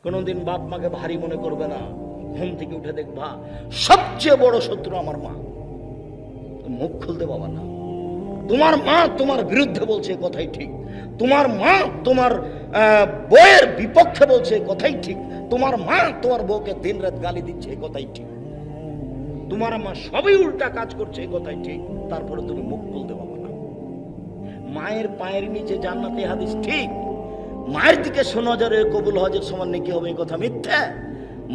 কোনোদিন বাপ মাকে ভারী মনে করবে না। ঘুম থেকে উঠে দেখবা সবচেয়ে বড় শত্রু আমার মা। মুখ খুলতে পাবা না। তোমার মা তোমার বিরুদ্ধে বলছে কথাই ঠিক, তোমার মা তোমার বউয়ের বিপক্ষে বলছে কথাই ঠিক, তোমার মা তোমার বউকে দিন রাত গালি দিচ্ছে কথাই ঠিক, তোমার মা সবই উল্টা কাজ করছে কথাই ঠিক, তারপরে তুমি মুখ খুলতে পারবে না। মায়ের পায়ের নিচে জান্নাতে হাদিস ঠিক। মায়ের দিকে শোনা যারে কবুল হজের সমান নেকি হবে, এই কথা মিথ্যা।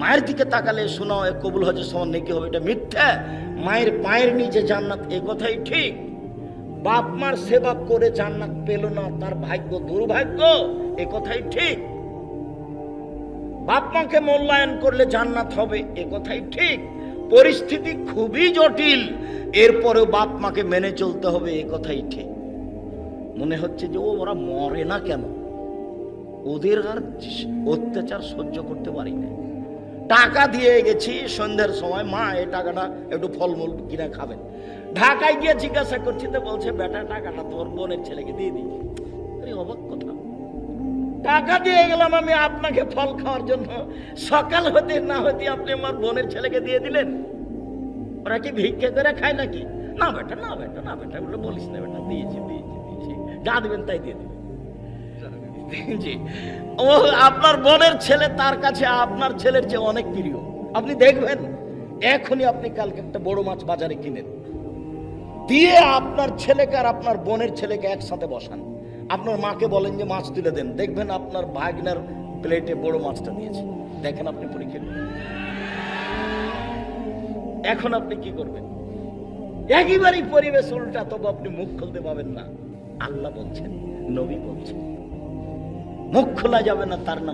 মায়ের দিকে তাকালে শোনা কবুল হজের সমান নেকি হবে, এটা মিথ্যা। মায়ের পায়ের নিচে জান্নাত, এই কথাই ঠিক। বাপ মার সেবা করে জান্নাত পেল না, তার ভাগ্য দুর্ভাগ্য, এ কথাই ঠিক। বাপ মাকে মূল্যায়ন করলে জান্নাত হবে, এ কথাই ঠিক। পরিস্থিতি খুবই জটিল, এরপরেও বাপ মাকে মেনে চলতে হবে, এ কথাই ঠিক। মনে হচ্ছে যে ওরা মরে না কেন, ওদের আর অত্যাচার সহ্য করতে পারি না। টাকা দিয়ে গেছি সন্ধ্যার সময়, মা এই টাকাটা একটু ফলমূল কিনে খাবেন। ঢাকায় গিয়ে জিজ্ঞাসা করছি তো বলছে বেটা টাকাটা তোর বোনের ছেলেকে দিয়ে দিয়েছি। অবাক কথা, টাকা দিয়ে গেলাম আমি আপনাকে ফল খাওয়ার জন্য, সকাল হতে না হতে আপনি আমার বোনের ছেলেকে দিয়ে দিলেন। ওরা কি ভিক্ষে করে খায় নাকি? না বেটা না বেটা না বেটা, ওটা বলিস না বেটা, দিয়েছি দিয়েছি দিয়েছি, যা দিবেন তাই দিয়ে দিবেন। জি, ও আপনার বোনের ছেলে তার কাছে আপনার ছেলের চেয়ে অনেক প্রিয়। আপনি দেখবেন এখনই আপনি কালকে একটা বড় মাছ বাজারে কিনেন, দিয়ে আপনার ছেলেকে আর আপনার বোনের ছেলেকে একসাথে বসান, আপনার মাকে বলেন যে মাছ তুলে দেন, দেখবেন আপনার ভাগনার প্লেটে বড় মাছটা দিয়েছে। দেখেন আপনি পরীক্ষা করুন। এখন আপনি কি করবেন? একেবারেই পরিবেশ উল্টা, তবু আপনি মুখ খুলতে পাবেন না। আল্লাহ বলছেন, নবী বলছেন, মুখ খোলা যাবে না, তার নাম